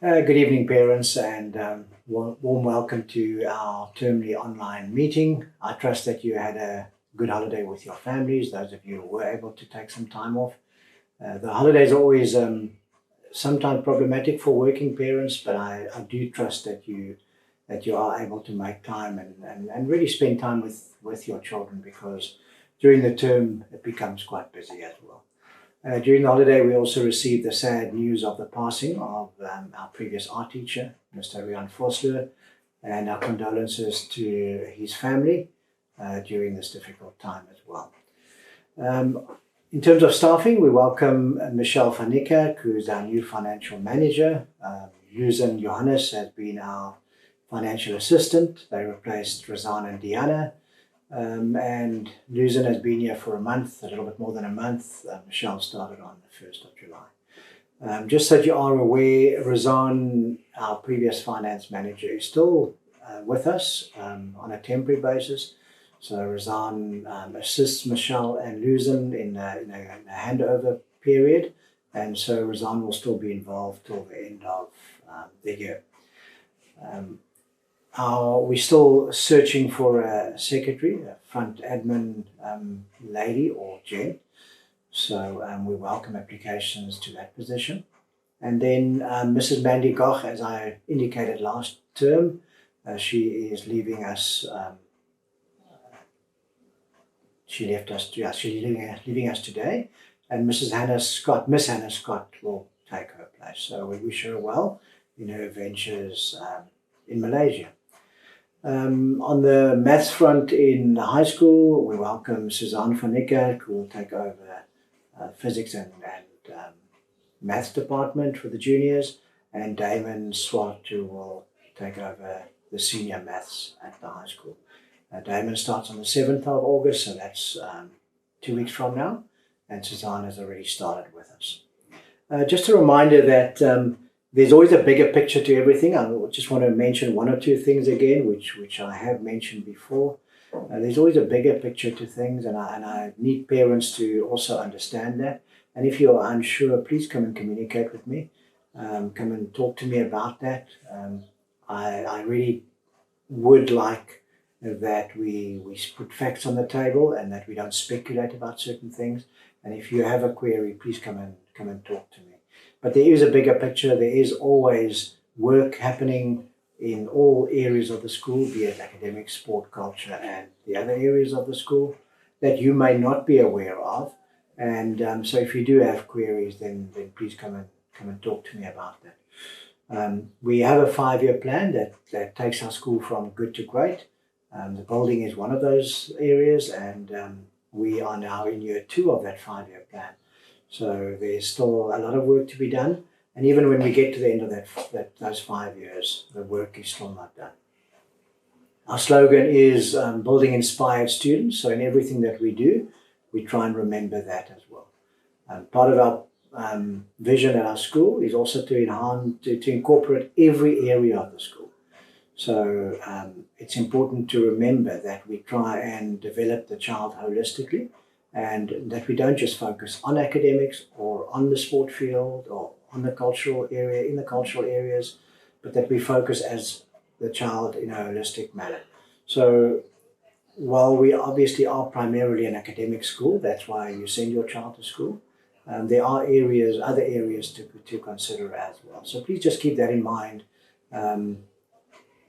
Good evening, parents, and warm welcome to our termly online meeting. I trust that you had a good holiday with your families, those of you who were able to take some time off. The holidays are always sometimes problematic for working parents, but I do trust that you are able to make time and really spend time with your children, because during the term it becomes quite busy as well. During the holiday, we also received the sad news of the passing of our previous art teacher, Mr Andre Swart, and our condolences to his family during this difficult time as well. In terms of staffing, we welcome Michelle van Niekerk, who is our new financial manager. Luzin Johannes has been our financial assistant. They replaced Razan and Diana. And Luzin has been here for a month, a little bit more than a month. Michelle started on the 1st of July. Just so you are aware, Razan, our previous finance manager, is still with us on a temporary basis. So Razan assists Michelle and Luzin in a handover period, and so Razan will still be involved till the end of the year. We're still searching for a secretary, a front admin lady or gent. So we welcome applications to that position. And then Mrs. Mandy Goch, as I indicated last term, she is leaving us. She's leaving us today. And Miss Hannah Scott will take her place. So we wish her well in her ventures in Malaysia. On the maths front in high school, we welcome Suzanne van Niekerk, who will take over physics and maths department for the juniors, and Damon Swart, who will take over the senior maths at the high school. Damon starts on the 7th of August, so that's 2 weeks from now, and Suzanne has already started with us. Just a reminder that there's always a bigger picture to everything. I just want to mention one or two things again, which I have mentioned before. There's always a bigger picture to things, and I need parents to also understand that. And if you're unsure, please come and communicate with me. Come and talk to me about that. I really would like that we put facts on the table and that we don't speculate about certain things. And if you have a query, please come and talk to me. But there is a bigger picture. There is always work happening in all areas of the school, be it academic, sport, culture, and the other areas of the school that you may not be aware of. And so if you do have queries, then please come and talk to me about that. We have a 5-year plan that takes our school from good to great. The building is one of those areas, and we are now in year 2 of that 5-year plan. So there's still a lot of work to be done, and even when we get to the end of those 5 years, the work is still not done. Our slogan is building inspired students, so in everything that we do, we try and remember that as well. Part of our vision at our school is also to incorporate every area of the school. So it's important to remember that we try and develop the child holistically, and that we don't just focus on academics or on the sport field or on the cultural area, in the cultural areas, but that we focus as the child in a holistic manner. So while we obviously are primarily an academic school, that's why you send your child to school, there are other areas to consider as well. So please just keep that in mind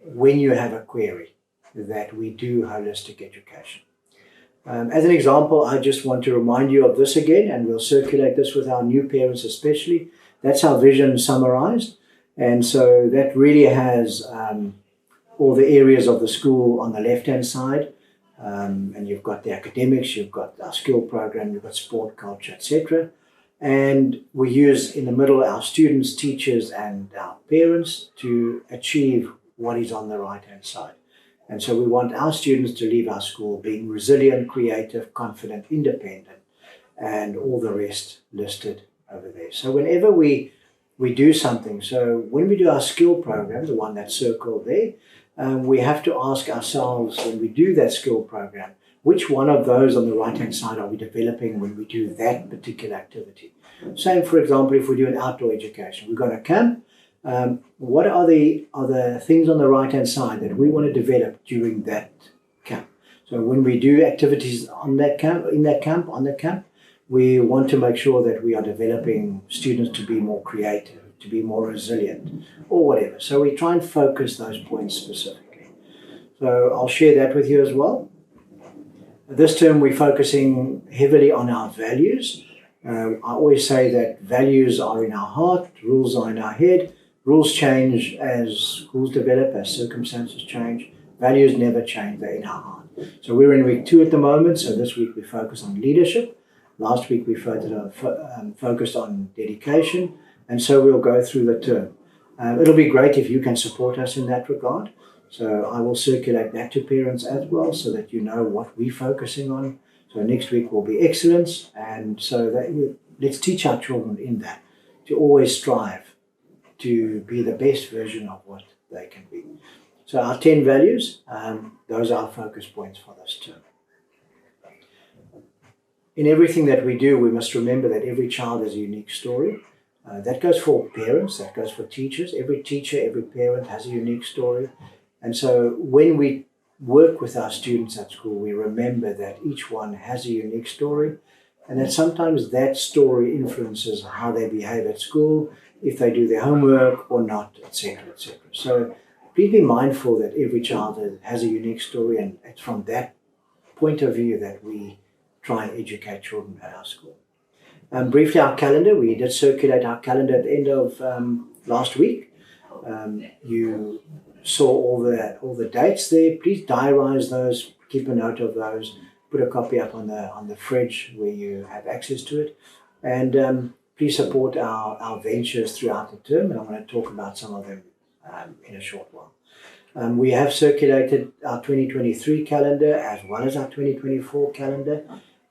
when you have a query, that we do holistic education. As an example, I just want to remind you of this again, and we'll circulate this with our new parents especially. That's our vision summarized. And so that really has all the areas of the school on the left-hand side. And you've got the academics, you've got our skill program, you've got sport, culture, etc. And we use in the middle our students, teachers, and our parents to achieve what is on the right-hand side. And so we want our students to leave our school being resilient, creative, confident, independent, and all the rest listed over there. So whenever we do something, so when we do our skill program, the one that's circled there, we have to ask ourselves when we do that skill program, which one of those on the right-hand side are we developing when we do that particular activity? Same, for example, if we do an outdoor education. We're going to camp, What are the things on the right-hand side that we want to develop during that camp? So when we do activities on that camp, on the camp, we want to make sure that we are developing students to be more creative, to be more resilient, or whatever. So we try and focus those points specifically. So I'll share that with you as well. This term we're focusing heavily on our values. I always say that values are in our heart, rules are in our head. Rules change as schools develop, as circumstances change. Values never change, they're in our heart. So we're in week 2 at the moment, so this week we focus on leadership. Last week we focused on dedication, and so we'll go through the term. It'll be great if you can support us in that regard. So I will circulate that to parents as well so that you know what we're focusing on. So next week will be excellence, and so let's teach our children in that to always strive to be the best version of what they can be. So our 10 values, those are our focus points for this term. In everything that we do, we must remember that every child has a unique story. That goes for parents, that goes for teachers. Every teacher, every parent has a unique story. And so when we work with our students at school, we remember that each one has a unique story, and that sometimes that story influences how they behave at school, if they do their homework or not, etc., etc. So please be mindful that every child has a unique story, and it's from that point of view that we try and educate children at our school. Briefly, our calendar. We did circulate our calendar at the end of last week. You saw all the dates there. Please diarise those, keep a note of those, put a copy up on the fridge where you have access to it, and please support our ventures throughout the term, and I'm going to talk about some of them in a short while. We have circulated our 2023 calendar as well as our 2024 calendar.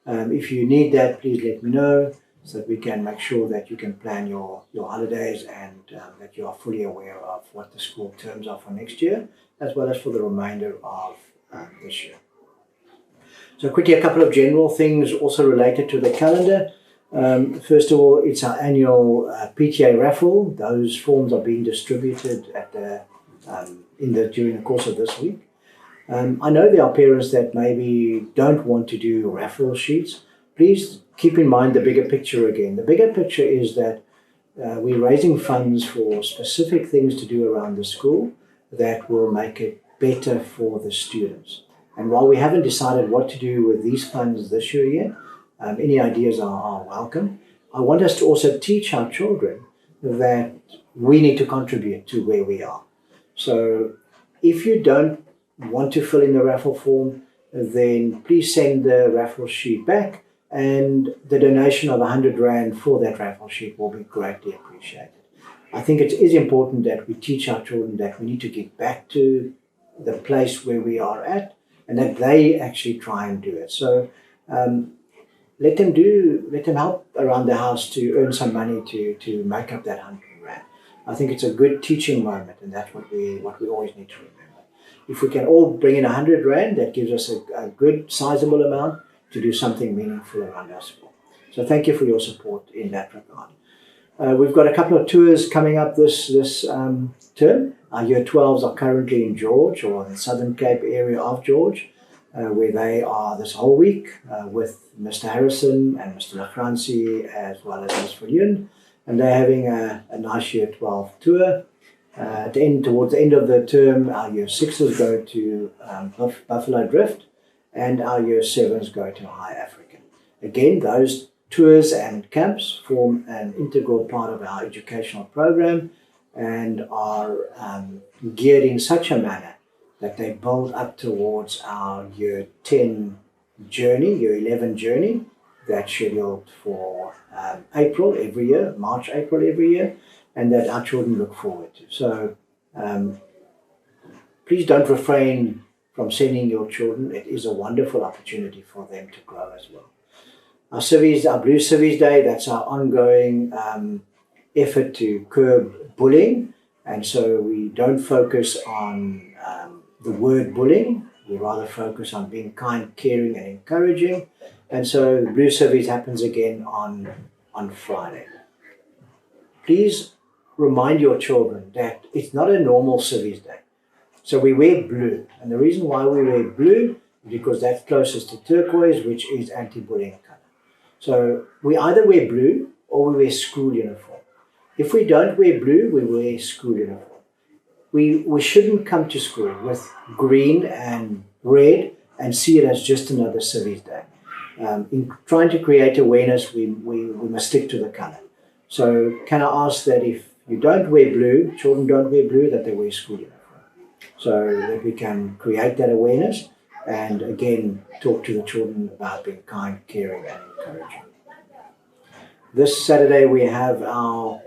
If you need that, please let me know so that we can make sure that you can plan your holidays and that you are fully aware of what the school terms are for next year, as well as for the remainder of this year. So quickly, a couple of general things also related to the calendar. First of all, it's our annual PTA raffle. Those forms are being distributed at during the course of this week. I know there are parents that maybe don't want to do raffle sheets. Please keep in mind the bigger picture again. The bigger picture is that we're raising funds for specific things to do around the school that will make it better for the students. And while we haven't decided what to do with these funds this year yet, any ideas are welcome. I want us to also teach our children that we need to contribute to where we are. So if you don't want to fill in the raffle form, then please send the raffle sheet back, and the donation of 100 Rand for that raffle sheet will be greatly appreciated. I think it is important that we teach our children that we need to get back to the place where we are at, and that they actually try and do it. So let them help around the house to earn some money to make up that 100 Rand. I think it's a good teaching moment, and that's what we always need to remember. If we can all bring in 100 Rand, that gives us a good sizable amount to do something meaningful around our school. So thank you for your support in that regard. We've got a couple of tours coming up this term. Our Year 12s are currently in George, or the Southern Cape area of George, where they are this whole week with Mr. Harrison and Mr. LaFranci, as well as Ms. Viljoen, and they're having a nice Year 12 tour. Towards the end of the term, our Year 6s go to Buffalo Drift, and our Year 7s go to High African. Again, those tours and camps form an integral part of our educational program and are geared in such a manner that they build up towards our Year 10 journey, Year 11 journey, that's scheduled for April every year, March, April every year, and that our children look forward to. So please don't refrain from sending your children. It is a wonderful opportunity for them to grow as well. Our Civies, our Blue Civies Day, that's our ongoing effort to curb bullying. And so we don't focus on the word bullying. We rather focus on being kind, caring, and encouraging. And so the Blue Civies happens again on Friday. Please remind your children that it's not a normal civics day. So we wear blue. And the reason why we wear blue is because that's closest to turquoise, which is anti-bullying color. So we either wear blue or we wear school uniform. If we don't wear blue, we wear school uniform. We shouldn't come to school with green and red and see it as just another civics day. In trying to create awareness, we must stick to the color. So can I ask that if you don't wear blue, children don't wear blue, that they wear school uniform, so that we can create that awareness and again talk to the children about being kind, caring and encouraging. This Saturday we have our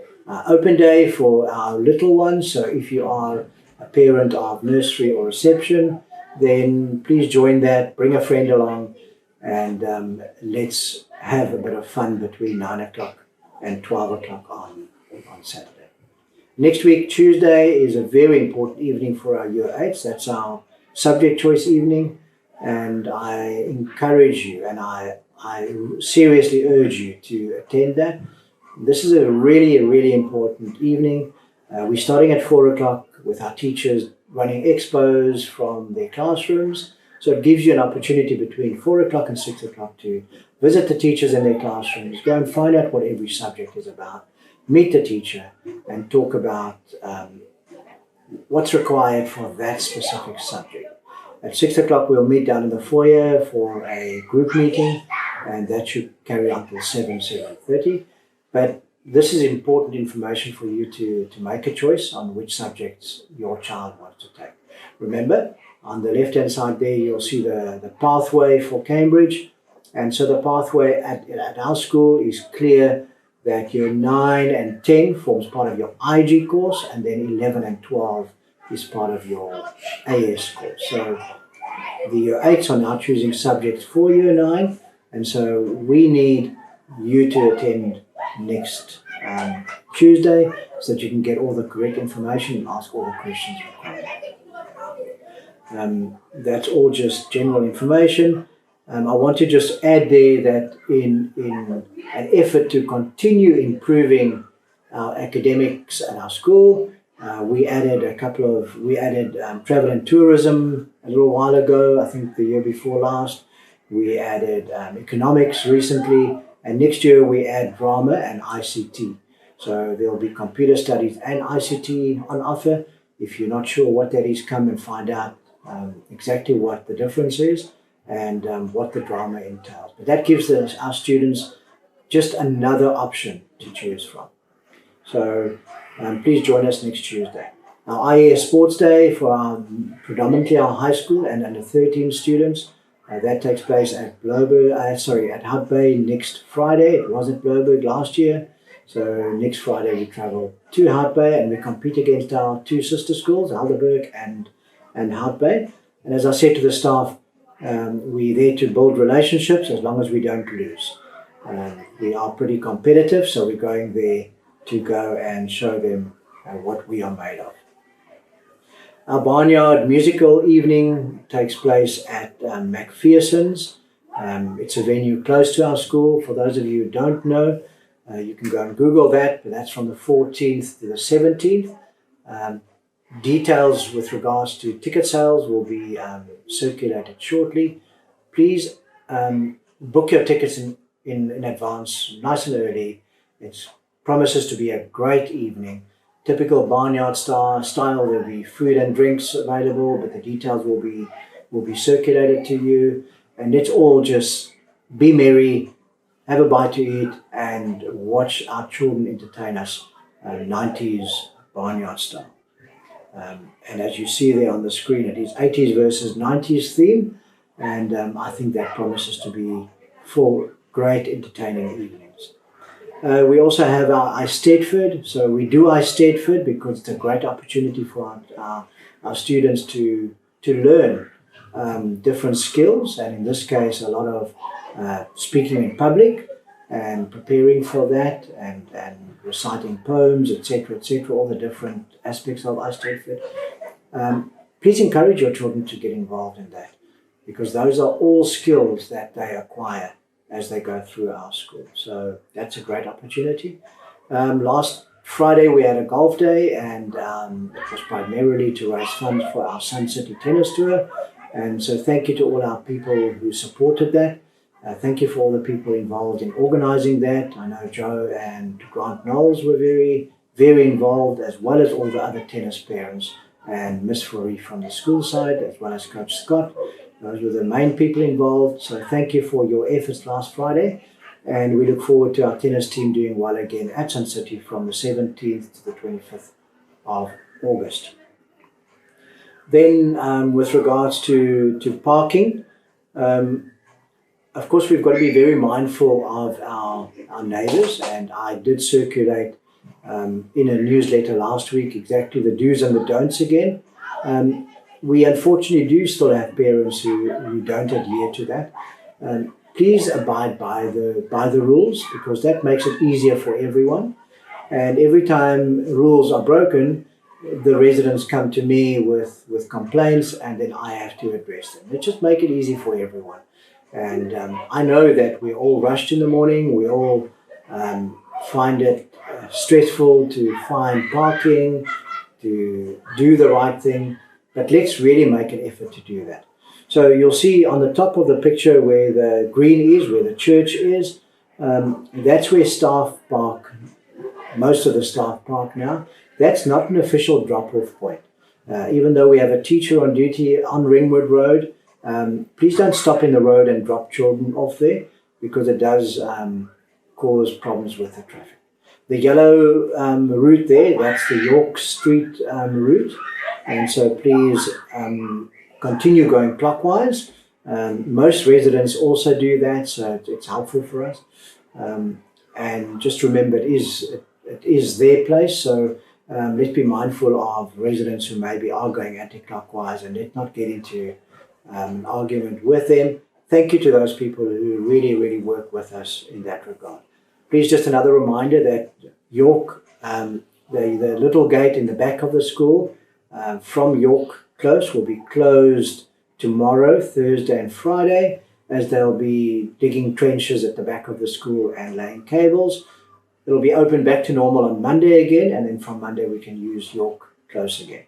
open day for our little ones, so if you are a parent of nursery or reception, then please join that, bring a friend along, and let's have a bit of fun between 9 o'clock and 12 o'clock on Saturday. Next week, Tuesday, is a very important evening for our Year 8s. That's our subject choice evening, and I encourage you and I seriously urge you to attend that. This is a really important evening. We're starting at 4 o'clock with our teachers running expos from their classrooms. So it gives you an opportunity between 4 o'clock and 6 o'clock to visit the teachers in their classrooms, go and find out what every subject is about, meet the teacher and talk about what's required for that specific subject. At 6 o'clock we'll meet down in the foyer for a group meeting, and that should carry on till 7:30. But this is important information for you to make a choice on which subjects your child wants to take. Remember, on the left-hand side there, you'll see the pathway for Cambridge. And so the pathway at our school is clear that year 9 and 10 forms part of your IG course, and then 11 and 12 is part of your AS course. So the year 8s are now choosing subjects for year 9, and so we need you to attend next Tuesday so that you can get all the correct information and ask all the questions required. That's all just general information. I want to just add there that in an effort to continue improving our academics at our school, we added travel and tourism a little while ago, I think the year before last. We added economics recently, and next year we add drama and ICT. So there will be computer studies and ICT on offer. If you're not sure what that is, come and find out exactly what the difference is and what the drama entails. But that gives our students just another option to choose from. So please join us next Tuesday. Our IAS Sports Day for predominantly our high school and under 13 students. That takes place at at Hout Bay next Friday. It was at Bloberg last year. So next Friday we travel to Hout Bay and we compete against our two sister schools, Helderberg and Hout Bay. And as I said to the staff, we're there to build relationships as long as we don't lose. We are pretty competitive, so we're going there to go and show them what we are made of. Our Barnyard musical evening takes place at Macpherson's. It's a venue close to our school. For those of you who don't know, you can go and Google that, but that's from the 14th to the 17th. Details with regards to ticket sales will be circulated shortly. Please book your tickets in advance, nice and early. It promises to be a great evening. Typical Barnyard style, there'll be food and drinks available, but the details will be circulated to you. And let's all just be merry, have a bite to eat, and watch our children entertain us 90s Barnyard style. And as you see there on the screen, it is 80s versus 90s theme, and I think that promises to be 4 great entertaining evenings. We also have our iStedford. So we do iStedford because it's a great opportunity for our students to learn different skills, and in this case a lot of speaking in public and preparing for that, and reciting poems, etc., all the different aspects of iStedford. Please encourage your children to get involved in that, because those are all skills that they acquire as they go through our school. So that's a great opportunity. Last Friday we had a golf day, and it was primarily to raise funds for our Sun City tennis tour. And so thank you to all our people who supported that. Thank you for all the people involved in organising that. I know Joe and Grant Knowles were very, very involved, as well as all the other tennis parents and Miss Fourie from the school side, as well as Coach Scott. Those were the main people involved. So thank you for your efforts last Friday. And we look forward to our tennis team doing well again at Sun City from the 17th to the 25th of August. Then with regards to parking, of course we've got to be very mindful of our neighbours, and I did circulate in a newsletter last week exactly the do's and the don'ts again. We unfortunately do still have parents who don't adhere to that. Please abide by the rules, because that makes it easier for everyone. And every time rules are broken, the residents come to me with complaints, and then I have to address them. Let's just make it easy for everyone. And I know that we're all rushed in the morning. We all find it stressful to find parking, to do the right thing. But let's really make an effort to do that. So you'll see on the top of the picture where the green is, where the church is, that's where staff park, most of the staff park now. That's not an official drop-off point. Even though we have a teacher on duty on Ringwood Road, please don't stop in the road and drop children off there, because it does cause problems with the traffic. The yellow route there, that's the York Street route. And so please continue going clockwise. Most residents also do that, so it's helpful for us. And just remember, it is their place, so let's be mindful of residents who maybe are going anti-clockwise, and let's not get into an argument with them. Thank you to those people who really, really work with us in that regard. Please, just another reminder that York, the little gate in the back of the school from York Close will be closed tomorrow, Thursday and Friday, as they'll be digging trenches at the back of the school and laying cables. It'll be open back to normal on Monday again, and then from Monday we can use York Close again.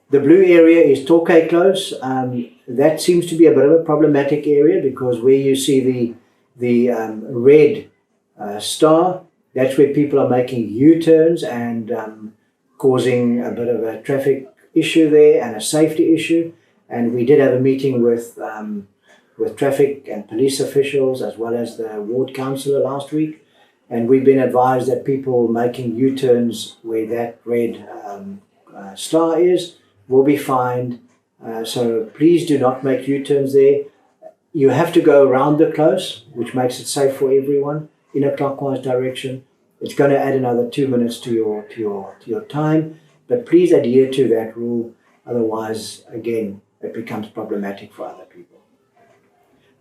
The blue area is Torquay Close. That seems to be a bit of a problematic area, because where you see the red star, that's where people are making U-turns and causing a bit of a traffic issue there and a safety issue. And we did have a meeting with traffic and police officials, as well as the ward councillor last week, and we've been advised that people making U-turns where that red star is will be fined. So please do not make U-turns there. You have to go around the close, which makes it safe for everyone, in a clockwise direction. It's going to add another 2 minutes to your time, but please adhere to that rule. Otherwise, again, it becomes problematic for other people.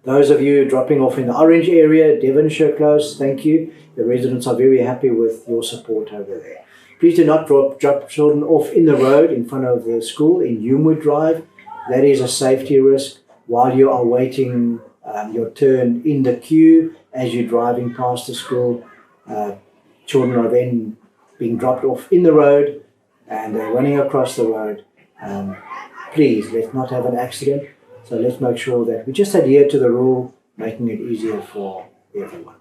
Those of you dropping off in the orange area, Devonshire Close, thank you. The residents are very happy with your support over there. Please do not drop children off in the road in front of the school in Humewood Drive. That is a safety risk while you are waiting your turn in the queue as you're driving past the school. Children are then being dropped off in the road and they're running across the road. Please, let's not have an accident. So let's make sure that we just adhere to the rule, making it easier for everyone.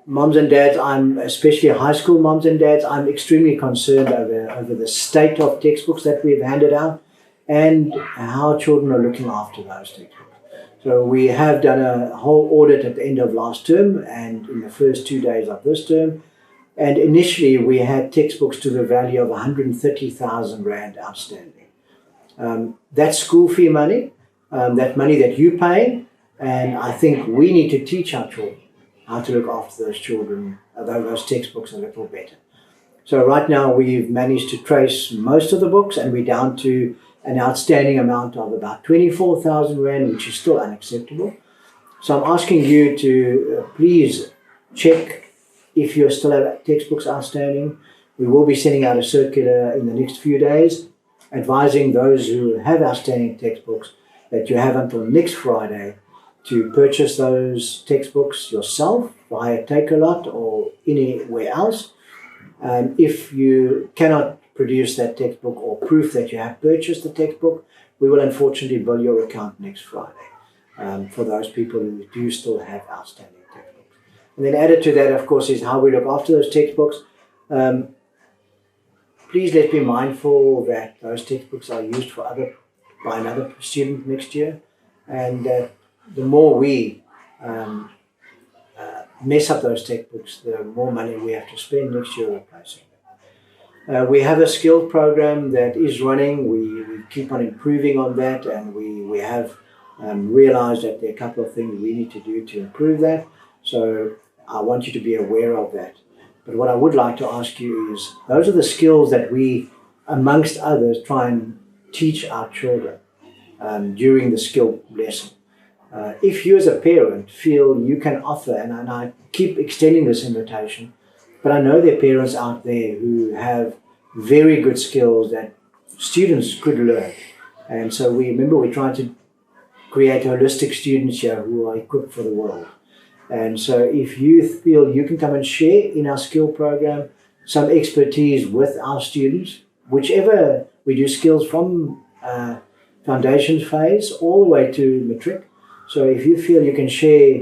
Moms and dads, especially high school moms and dads, I'm extremely concerned over the state of textbooks that we've handed out and how children are looking after those textbooks. So we have done a whole audit at the end of last term and in the first 2 days of this term. And initially we had textbooks to the value of 130,000 Rand outstanding. That's school fee money, that money that you pay, and I think we need to teach our children how to look after those children, those textbooks a little better. So right now we've managed to trace most of the books, and we're down to an outstanding amount of about 24,000 Rand, which is still unacceptable. So I'm asking you to please check if you still have textbooks outstanding. We will be sending out a circular in the next few days advising those who have outstanding textbooks that you have until next Friday to purchase those textbooks yourself via Take-A-Lot or anywhere else. If you cannot produce that textbook or proof that you have purchased the textbook, we will unfortunately bill your account next Friday for those people who do still have outstanding textbooks. And then added to that, of course, is how we look after those textbooks. Please let's be mindful that those textbooks are used by another student next year, and that the more we mess up those textbooks, the more money we have to spend next year replacing them. We have a skilled program that is running. We keep on improving on that, and we have realized that there are a couple of things we need to do to improve that. So I want you to be aware of that. But what I would like to ask you is, those are the skills that we, amongst others, try and teach our children during the skill lesson. If you as a parent feel you can offer, and I keep extending this invitation, but I know there are parents out there who have very good skills that students could learn. And so we're trying to create holistic students here who are equipped for the world. And so if you feel you can come and share in our skill program some expertise with our students, whichever we do skills from foundations phase all the way to matric. So if you feel you can share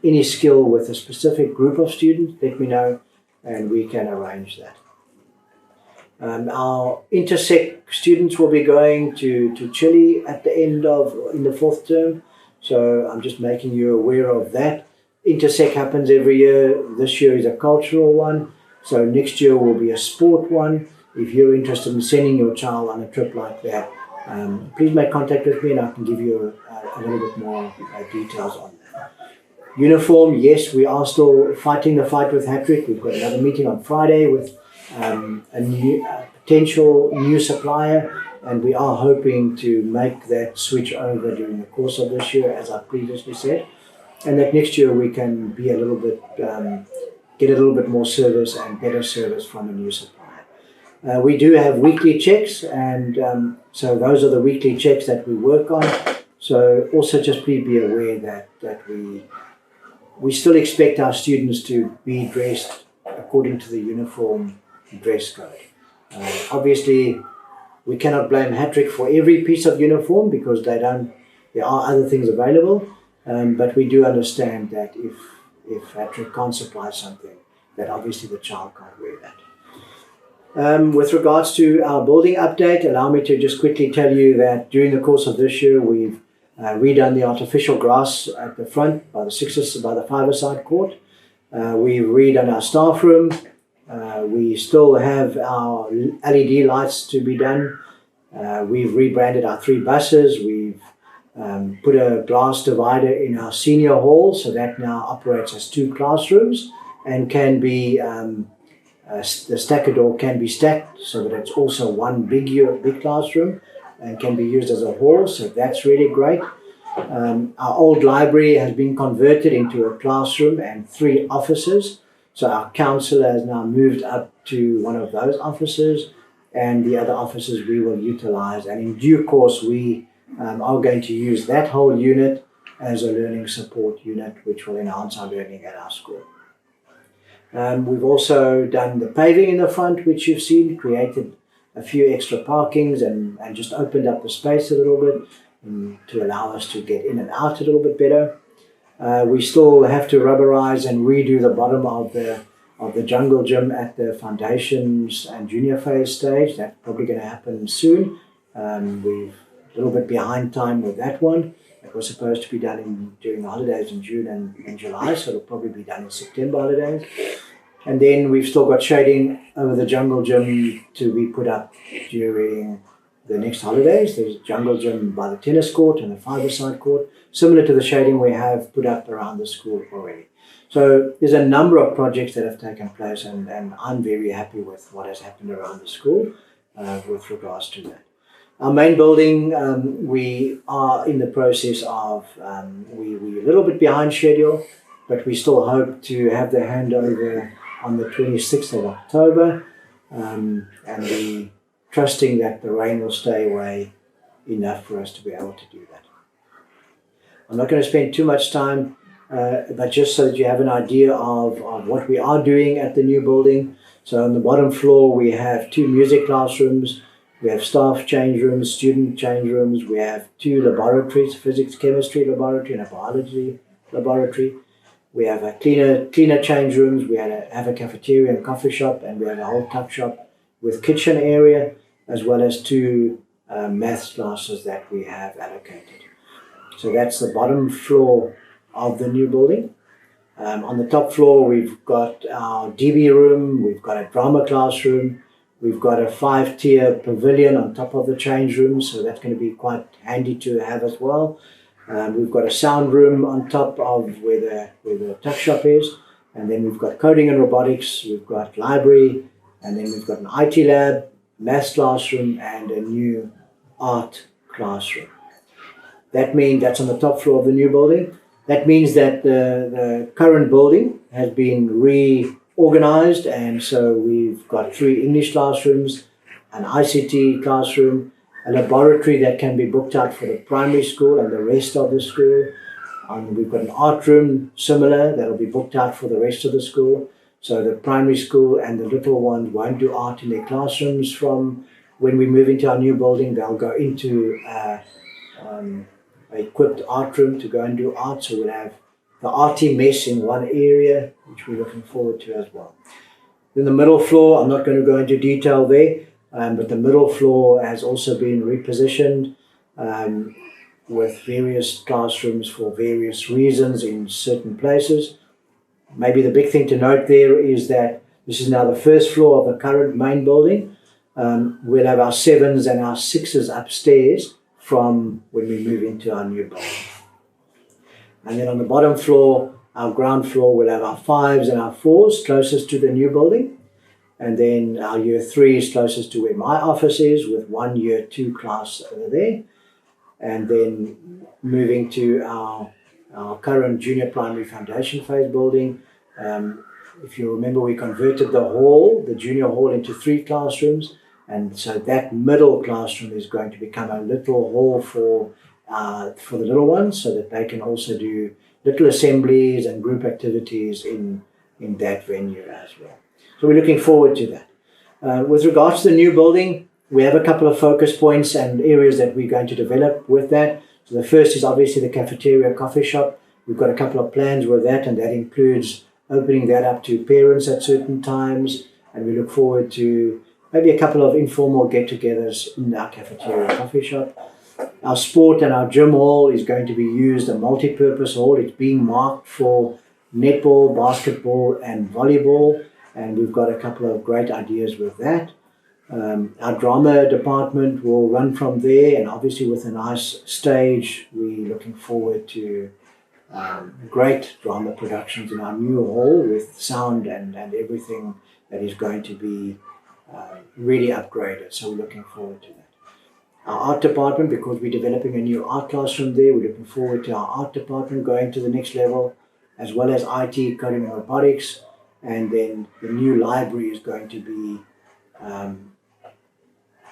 any skill with a specific group of students, let me know and we can arrange that. Our intersect students will be going to Chile at the end in the 4th term. So I'm just making you aware of that. Intersect happens every year. This year is a cultural one. So next year will be a sport one. If you're interested in sending your child on a trip like that, please make contact with me and I can give you a little bit more details on that. Uniform, yes, we are still fighting the fight with Hattrick. We've got another meeting on Friday with a potential new supplier, and we are hoping to make that switch over during the course of this year, as I previously said, and that next year we can be a little bit, get a little bit more service and better service from a new supplier. We do have weekly checks, and so those are the weekly checks that we work on. So also just please be aware that we still expect our students to be dressed according to the uniform dress code. Obviously, we cannot blame Hattrick for every piece of uniform because there are other things available, but we do understand that if Hattrick can't supply something, that obviously the child can't wear that. With regards to our building update, allow me to just quickly tell you that during the course of this year, we've redone the artificial grass at the front by the 5-a-side court. We've redone our staff room. We still have our LED lights to be done. We've rebranded our 3 buses. We've put a glass divider in our senior hall, so that now operates as 2 classrooms and can be, the stacker door can be stacked so that it's also one big classroom and can be used as a hall, so that's really great. Our old library has been converted into a classroom and 3 offices. So our counsellor has now moved up to one of those offices, and the other offices we will utilise. And in due course, we are going to use that whole unit as a learning support unit, which will enhance our learning at our school. We've also done the paving in the front, which you've seen, created a few extra parkings and just opened up the space a little bit to allow us to get in and out a little bit better. We still have to rubberize and redo the bottom of the jungle gym at the foundations and junior phase stage. That's probably going to happen soon. We're a little bit behind time with that one. It was supposed to be done during the holidays in June and July, so it'll probably be done in September holidays. And then we've still got shading over the jungle gym to be put up during the next holidays. There's a jungle gym by the tennis court and the 5-a-side court, similar to the shading we have put up around the school already. So there's a number of projects that have taken place, and I'm very happy with what has happened around the school with regards to that. Our main building, we are in the process of, we're a little bit behind schedule, but we still hope to have the handover on the 26th of October, and we're trusting that the rain will stay away enough for us to be able to do that. I'm not going to spend too much time, but just so that you have an idea of what we are doing at the new building. So on the bottom floor, we have 2 music classrooms, we have staff change rooms, student change rooms, we have 2 laboratories, physics, chemistry laboratory and a biology laboratory. We have a cleaner change rooms, we have a cafeteria and coffee shop, and we have a whole tuck shop with kitchen area, as well as 2 maths classes that we have allocated. So that's the bottom floor of the new building. On the top floor, we've got our DB room, we've got a drama classroom, we've got a 5-tier pavilion on top of the change room, so that's going to be quite handy to have as well. We've got a sound room on top of where the tuck shop is, and then we've got coding and robotics, we've got library, and then we've got an IT lab, maths classroom, and a new art classroom. That means that's on the top floor of the new building. That means that the current building has been reorganized, and so we've got 3 English classrooms, an ICT classroom, a laboratory that can be booked out for the primary school and the rest of the school. We've got an art room similar that will be booked out for the rest of the school. So the primary school and the little ones won't do art in their classrooms from when we move into our new building. They'll go into equipped art room to go and do art, so we'll have the arty mess in one area, which we're looking forward to as well. Then the middle floor, I'm not going to go into detail there, but the middle floor has also been repositioned with various classrooms for various reasons in certain places. Maybe the big thing to note there is that this is now the first floor of the current main building. We'll have our 7s and our 6s upstairs from when we move into our new building. And then on the bottom floor, our ground floor, we'll have our 5s and our 4s closest to the new building. And then our year 3s closest to where my office is, with 1 year 2 class over there. And then moving to our current junior primary foundation phase building. If you remember, we converted the junior hall, into 3 classrooms. And so that middle classroom is going to become a little hall for the little ones, so that they can also do little assemblies and group activities in that venue as well. So we're looking forward to that. With regards to the new building, we have a couple of focus points and areas that we're going to develop with that. So the first is obviously the cafeteria coffee shop. We've got a couple of plans with that, and that includes opening that up to parents at certain times, and we look forward to maybe a couple of informal get-togethers in our cafeteria coffee shop. Our sport and our gym hall is going to be used, a multi-purpose hall. It's being marked for netball, basketball and volleyball, and we've got a couple of great ideas with that. Our drama department will run from there, and obviously with a nice stage, we're looking forward to great drama productions in our new hall with sound and everything that is going to be really upgraded. So we're looking forward to that. Our art department, because we're developing a new art classroom there, we're looking forward to our art department going to the next level, as well as IT, coding and robotics. And then the new library is going to be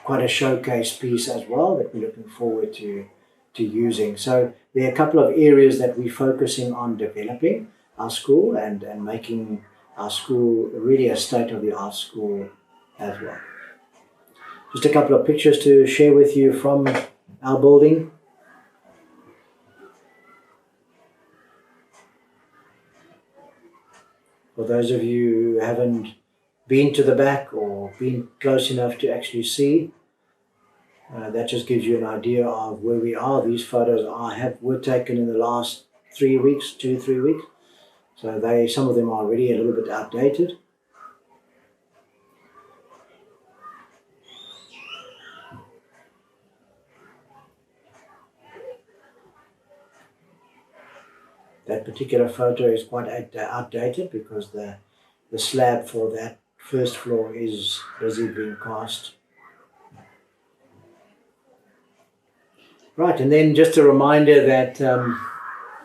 quite a showcase piece as well that we're looking forward to using. So there are a couple of areas that we're focusing on developing our school and making our school really a state-of-the-art school as well. Just a couple of pictures to share with you from our building. For those of you who haven't been to the back or been close enough to actually see, that just gives you an idea of where we are. These photos were taken in the last 3 weeks, 2 to 3 weeks. So some of them are already a little bit outdated. That particular photo is quite outdated because the slab for that first floor is busy being cast. Right, and then just a reminder that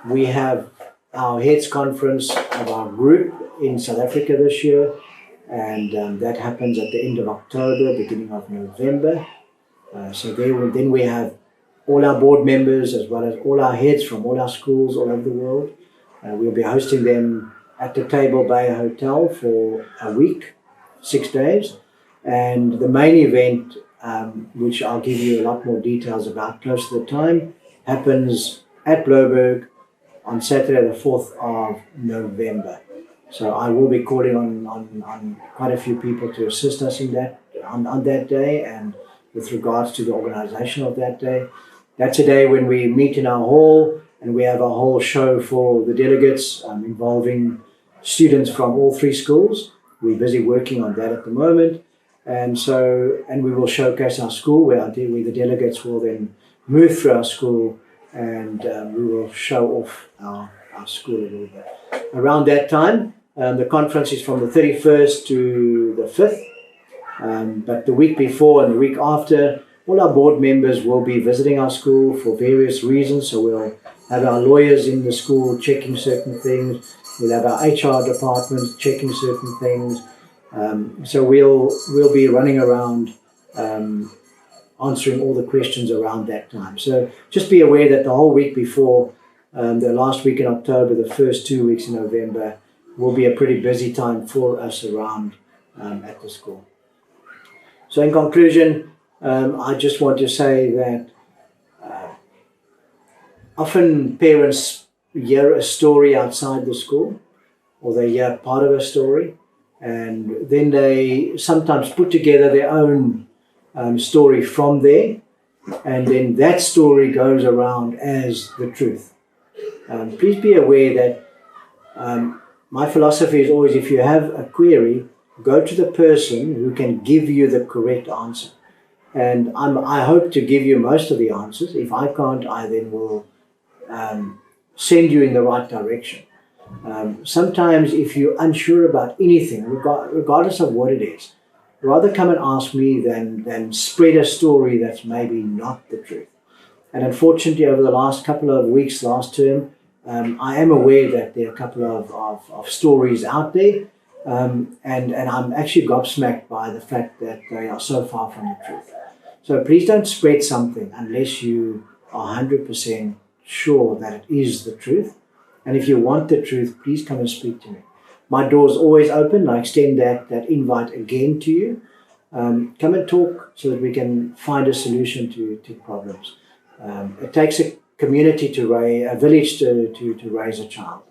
we have our heads conference of our group in South Africa this year, and that happens at the end of October, beginning of November. So then we have all our board members as well as all our heads from all our schools all over the world. We'll be hosting them at the Table Bay Hotel for a week, 6 days. And the main event, which I'll give you a lot more details about close to the time, happens at Bloberg on Saturday the 4th of November. So I will be calling on quite a few people to assist us in that on that day, and with regards to the organization of that day. That's a day when we meet in our hall and we have a whole show for the delegates involving students from all 3 schools. We're busy working on that at the moment. And we will showcase our school where the delegates will then move through our school, and we will show off our school a little bit. Around that time, the conference is from the 31st to the 5th. But the week before and the week after, all our board members will be visiting our school for various reasons. So we'll have our lawyers in the school checking certain things. We'll have our HR department checking certain things. So we'll be running around answering all the questions around that time. So just be aware that the whole week before, the last week in October, the first 2 weeks in November, will be a pretty busy time for us around at the school. So in conclusion, I just want to say that often parents hear a story outside the school, or they hear part of a story, and then they sometimes put together their own story from there, and then that story goes around as the truth. Please be aware that my philosophy is always, if you have a query, go to the person who can give you the correct answer. And I hope to give you most of the answers. If I can't, I then will send you in the right direction. Sometimes if you're unsure about anything, regardless of what it is, rather come and ask me than spread a story that's maybe not the truth. And unfortunately, over the last couple of weeks, last term, I am aware that there are a couple of stories out there, and I'm actually gobsmacked by the fact that they are so far from the truth. So please don't spread something unless you are 100% sure that it is the truth. And if you want the truth, please come and speak to me. My door's always open. I extend that invite again to you. Come and talk so that we can find a solution to problems. It takes a community to raise, a village to raise a child.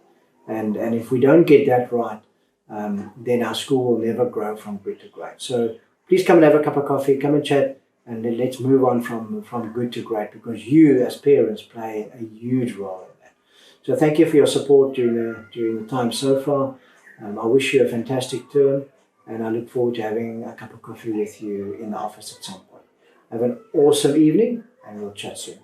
And if we don't get that right, then our school will never grow from good to great. So please come and have a cup of coffee, come and chat, and then let's move on from good to great, because you as parents play a huge role in that. So thank you for your support during the time so far. I wish you a fantastic term, and I look forward to having a cup of coffee with you in the office at some point. Have an awesome evening, and we'll chat soon.